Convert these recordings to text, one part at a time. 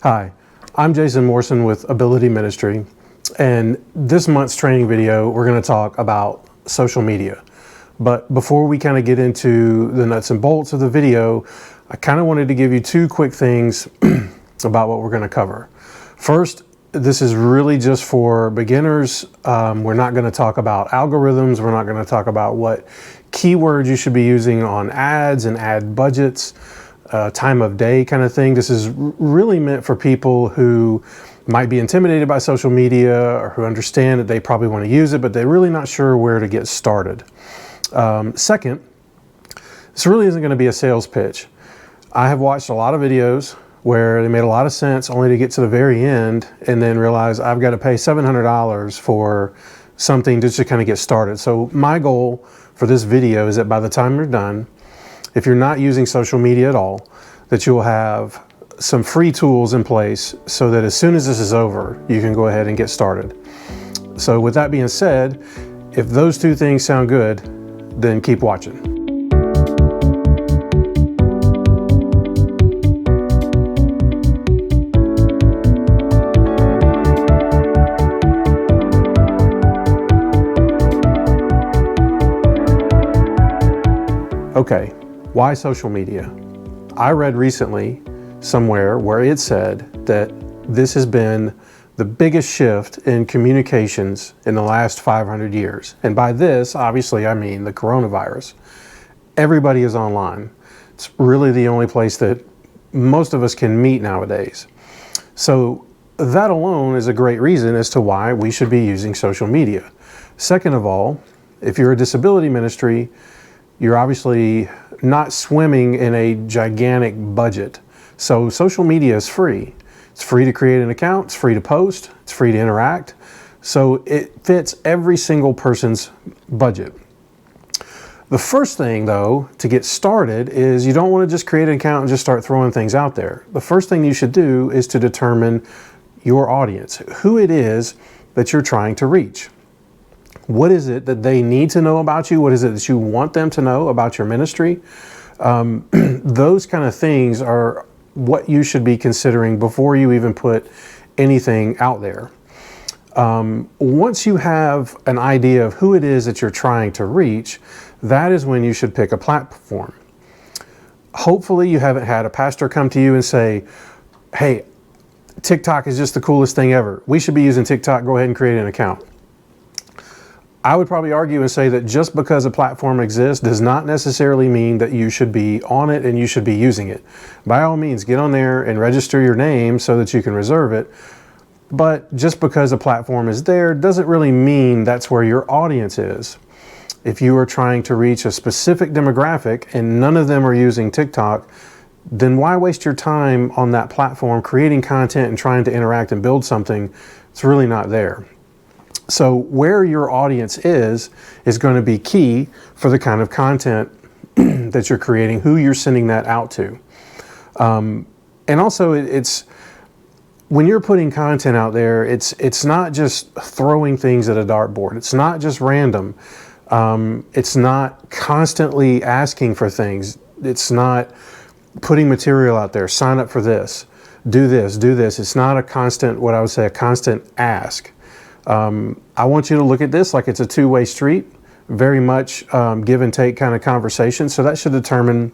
Hi, I'm Jason Morrison with Ability Ministry, and this month's training video, we're going to talk about social media. But before we kind of get into the nuts and bolts of the video, I kind of wanted to give you two quick things about what we're going to cover. First, this is really just for beginners. We're not going to talk about algorithms. We're not going to talk about what keywords you should be using on ads and ad budgets. Time of day kind of thing. This is really meant for people who might be intimidated by social media or who understand that they probably want to use it, but they're really not sure where to get started. Second, this really isn't going to be a sales pitch. I have watched a lot of videos where they made a lot of sense only to get to the very end and then realize I've got to pay $700 for something just to kind of get started. So my goal for this video is that by the time you're done, if you're not using social media at all, that you'll have some free tools in place so that as soon as this is over, you can go ahead and get started. So with that being said, if those two things sound good, then keep watching. Okay. Why social media? I read recently somewhere where it said that this has been the biggest shift in communications in the last 500 years. And by this, obviously, I mean the coronavirus. Everybody is online. It's really the only place that most of us can meet nowadays. So that alone is a great reason as to why we should be using social media. Second of all, if you're a disability ministry, you're obviously not swimming in a gigantic budget. So social media is free. It's free to create an account, it's free to post, it's free to interact. So it fits every single person's budget. The first thing though, to get started is you don't want to just create an account and just start throwing things out there. The first thing you should do is to determine your audience, who it is that you're trying to reach. What is it that they need to know about you? What is it that you want them to know about your ministry? Those kind of things are what you should be considering before you even put anything out there. Once you have an idea of who it is that you're trying to reach, that is when you should pick a platform. Hopefully you haven't had a pastor come to you and say, hey, TikTok is just the coolest thing ever. We should be using TikTok. Go ahead and create an account. I would probably argue and say that just because a platform exists does not necessarily mean that you should be on it and you should be using it. By all means, get on there and register your name so that you can reserve it. But just because a platform is there doesn't really mean that's where your audience is. If you are trying to reach a specific demographic and none of them are using TikTok, then why waste your time on that platform creating content and trying to interact and build something? It's really not there. So where your audience is going to be key for the kind of content that you're creating, who you're sending that out to. And also it's when you're putting content out there, it's not just throwing things at a dartboard. It's not just random. It's not constantly asking for things. It's not putting material out there. Sign up for this. Do this, do this. It's not a constant, what I would say, a constant ask. I want you to look at this like it's a two-way street, very much give and take kind of conversation. So that should determine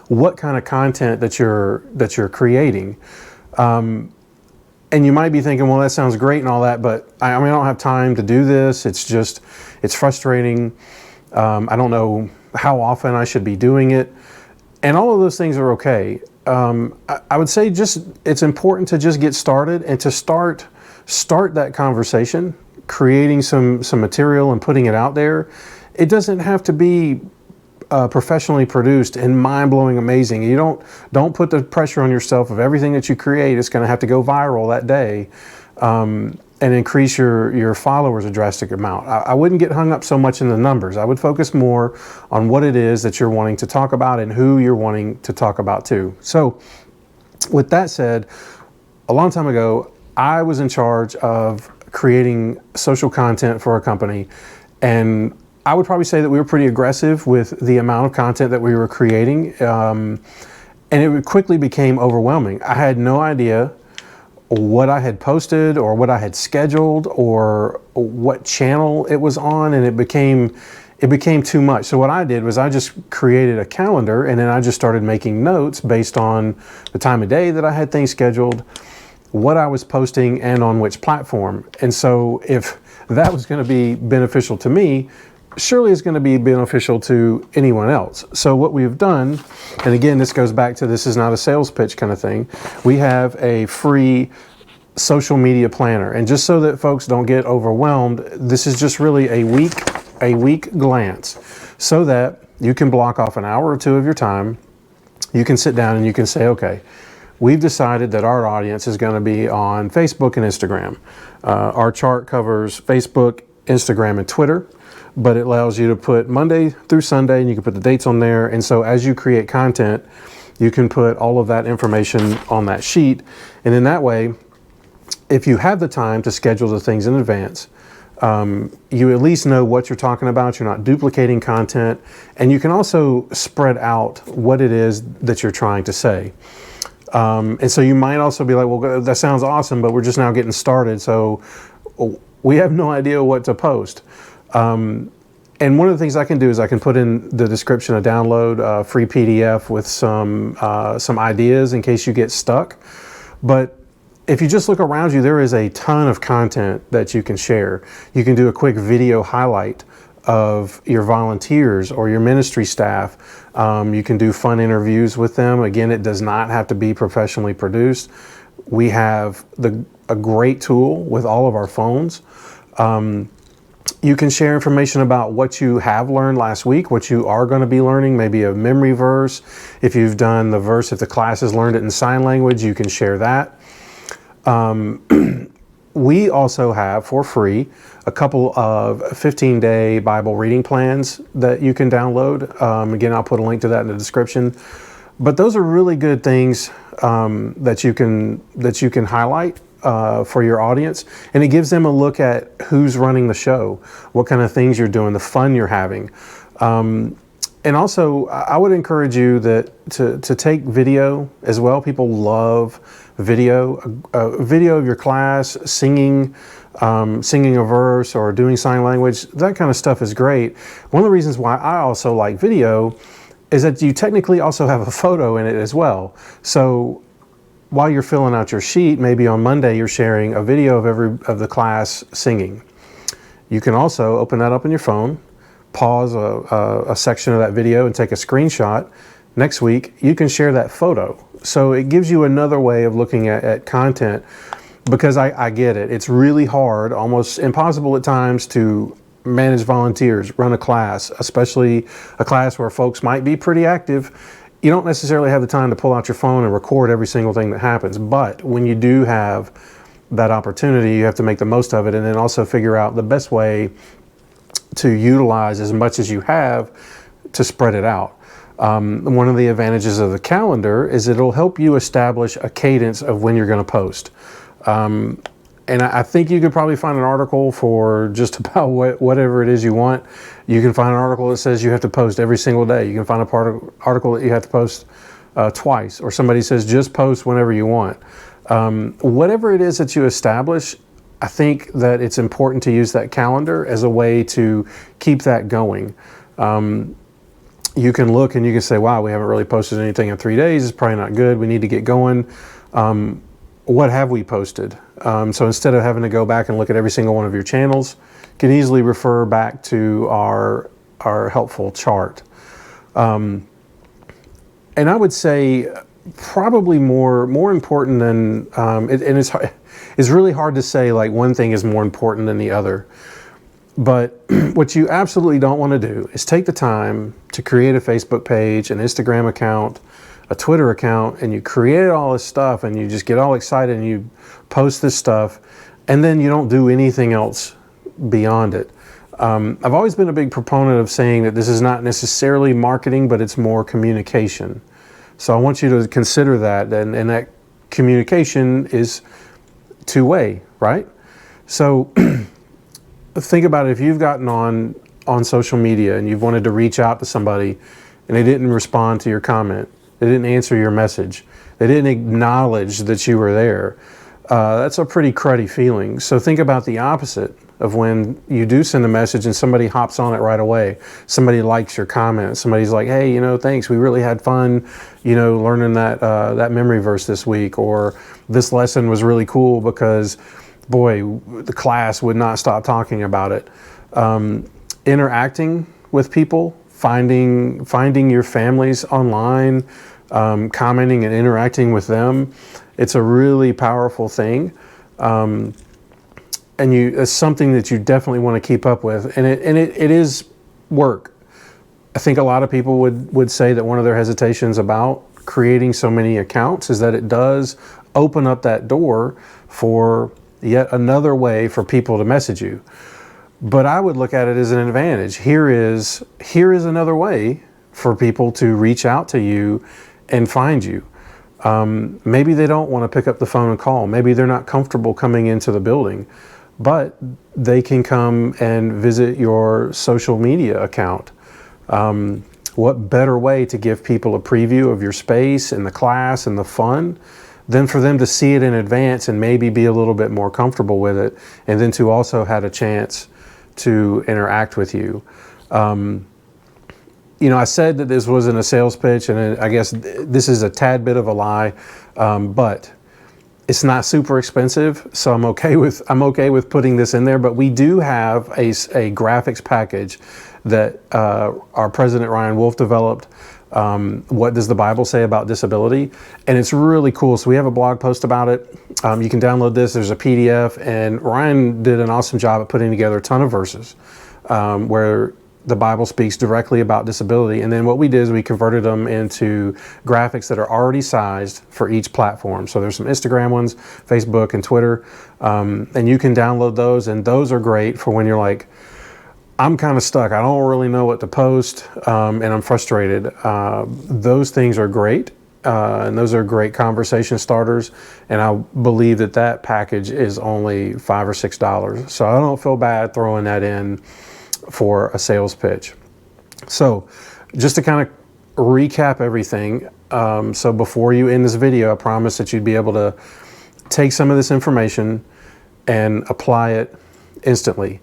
what kind of content that you're creating. And you might be thinking, well, that sounds great and all that, but I don't have time to do this. It's frustrating. I don't know how often I should be doing it. And all of those things are okay. I would say it's important to just get started and to start that conversation, creating some material and putting it out there. It doesn't have to be professionally produced and mind-blowing amazing. You don't put the pressure on yourself of everything that you create. It's going to have to go viral that day and increase your followers a drastic amount. I wouldn't get hung up so much in the numbers. I would focus more on what it is that you're wanting to talk about and who you're wanting to talk about too. So with that said, a long time ago, I was in charge of creating social content for a company, and I would probably say that we were pretty aggressive with the amount of content that we were creating. And it quickly became overwhelming. I had no idea what I had posted or what I had scheduled or what channel it was on, and it became too much. So what I did was I just created a calendar, and then I just started making notes based on the time of day that I had things scheduled, what I was posting, and on which platform. And so if that was going to be beneficial to me, surely it's going to be beneficial to anyone else. So what we've done, and again, this goes back to, this is not a sales pitch kind of thing. We have a free social media planner. And just so that folks don't get overwhelmed, this is just really a week glance, so that you can block off an hour or two of your time. You can sit down and you can say, okay, we've decided that our audience is going to be on Facebook and Instagram. Our chart covers Facebook, Instagram, and Twitter, but it allows you to put Monday through Sunday, and you can put the dates on there. And so as you create content, you can put all of that information on that sheet. And in that way, if you have the time to schedule the things in advance, you at least know what you're talking about. You're not duplicating content, and you can also spread out what it is that you're trying to say. And so you might also be like, well, that sounds awesome, but we're just now getting started, so we have no idea what to post. And one of the things I can do is I can put in the description a download, free PDF with some ideas in case you get stuck. But if you just look around you, there is a ton of content that you can share. You can do a quick video highlight of your volunteers or your ministry staff. You can do fun interviews with them. Again, it does not have to be professionally produced. We have a great tool with all of our phones. You can share information about what you have learned last week, what you are going to be learning, maybe a memory verse. If you've done the verse, if the class has learned it in sign language, you can share that. We also have, for free, a couple of 15-day Bible reading plans that you can download. Again, I'll put a link to that in the description. But those are really good things that you can highlight for your audience, and it gives them a look at who's running the show, what kind of things you're doing, the fun you're having. And also, I would encourage you to take video as well. People love video. A video of your class singing a verse or doing sign language. That kind of stuff is great. One of the reasons why I also like video is that you technically also have a photo in it as well. So while you're filling out your sheet, maybe on Monday you're sharing a video of the class singing. You can also open that up on your phone, pause a section of that video and take a screenshot. Next week, you can share that photo. So it gives you another way of looking at content, because I get it. It's really hard, almost impossible at times, to manage volunteers, run a class, especially a class where folks might be pretty active. You don't necessarily have the time to pull out your phone and record every single thing that happens. But when you do have that opportunity, you have to make the most of it, and then also figure out the best way to utilize as much as you have to spread it out. One of the advantages of the calendar is it'll help you establish a cadence of when you're going to post. And I think you could probably find an article for just about whatever it is you want. You can find an article that says you have to post every single day. You can find an article that you have to post twice, or somebody says just post whenever you want. Whatever it is that you establish, I think that it's important to use that calendar as a way to keep that going. You can look and you can say, wow, we haven't really posted anything in 3 days. It's probably not good. We need to get going. What have we posted? So instead of having to go back and look at every single one of your channels, you can easily refer back to our helpful chart. And I would say probably more important than, and it's really hard to say like one thing is more important than the other. But what you absolutely don't want to do is take the time to create a Facebook page, an Instagram account, a Twitter account, and you create all this stuff and you just get all excited and you post this stuff, and then you don't do anything else beyond it. I've always been a big proponent of saying that this is not necessarily marketing, but it's more communication. So I want you to consider that, and that communication is two-way, right? So think about it. If you've gotten on social media and you've wanted to reach out to somebody and they didn't respond to your comment, They didn't answer your message. They didn't acknowledge that you were there. That's a pretty cruddy feeling. So think about the opposite of when you do send a message and somebody hops on it right away. Somebody likes your comment. Somebody's like, hey, thanks. We really had fun, learning that memory verse this week, or this lesson was really cool because, boy, the class would not stop talking about it. Interacting with people, finding your families online, commenting and interacting with them. It's a really powerful thing. And it's something that you definitely want to keep up with. And it is work. I think a lot of people would say that one of their hesitations about creating so many accounts is that it does open up that door for yet another way for people to message you. But I would look at it as an advantage. Here is another way for people to reach out to you and find you. Maybe they don't want to pick up the phone and call. Maybe they're not comfortable coming into the building, but they can come and visit your social media account. What better way to give people a preview of your space and the class and the fun than for them to see it in advance and maybe be a little bit more comfortable with it, and then to also have a chance to interact with you. I said that this wasn't a sales pitch, and I guess this is a tad bit of a lie, but it's not super expensive, so I'm okay with putting this in there. But we do have a graphics package that our president Ryan Wolf developed. What does the Bible say about disability? And it's really cool. So we have a blog post about it. You can download this. There's a PDF, and Ryan did an awesome job at putting together a ton of verses where the Bible speaks directly about disability. And then what we did is we converted them into graphics that are already sized for each platform. So there's some Instagram ones, Facebook and Twitter, and you can download those. And those are great for when you're like, I'm kind of stuck. I don't really know what to post, and I'm frustrated. Those things are great, and those are great conversation starters. And I believe that package is only $5 or $6. So I don't feel bad throwing that in for a sales pitch. So just to kind of recap everything, so before you end this video, I promise that you'd be able to take some of this information and apply it instantly.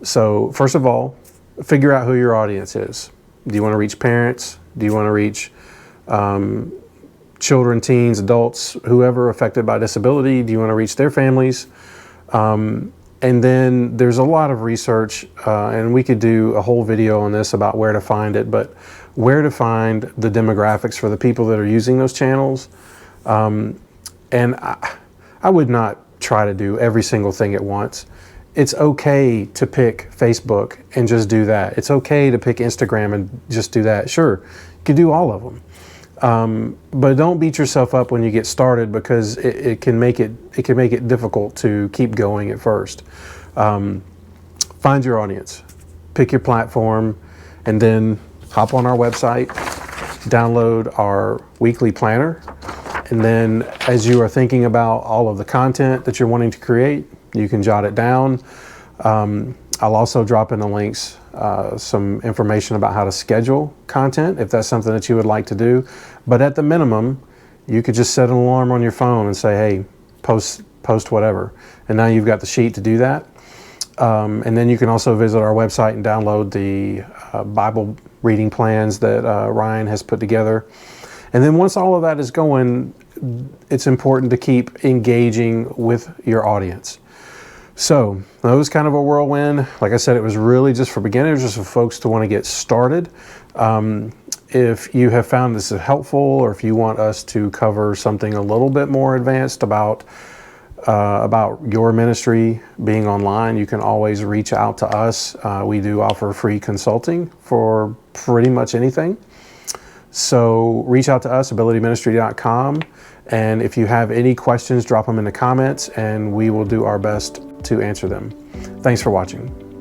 So first of all, figure out who your audience is. Do you want to reach parents? Do you want to reach children, teens, adults, whoever affected by disability? Do you want to reach their families? And then there's a lot of research, and we could do a whole video on this about where to find it, but where to find the demographics for the people that are using those channels. And I would not try to do every single thing at once. It's okay to pick Facebook and just do that. It's okay to pick Instagram and just do that. Sure, you can do all of them. But don't beat yourself up when you get started, because it can make it difficult to keep going at first. Find your audience, pick your platform, and then hop on our website, download our weekly planner, and then as you are thinking about all of the content that you're wanting to create, you can jot it down. I'll also drop in the links some information about how to schedule content if that's something that you would like to do. But at the minimum, you could just set an alarm on your phone and say, hey, post whatever. And now you've got the sheet to do that. And then you can also visit our website and download the Bible reading plans that Ryan has put together. And then once all of that is going, it's important to keep engaging with your audience. So that was kind of a whirlwind. Like I said, it was really just for beginners, just for folks to want to get started. If you have found this helpful, or if you want us to cover something a little bit more advanced about your ministry being online, you can always reach out to us. We do offer free consulting for pretty much anything. So reach out to us, abilityministry.com. And if you have any questions, drop them in the comments and we will do our best to answer them. Thanks for watching.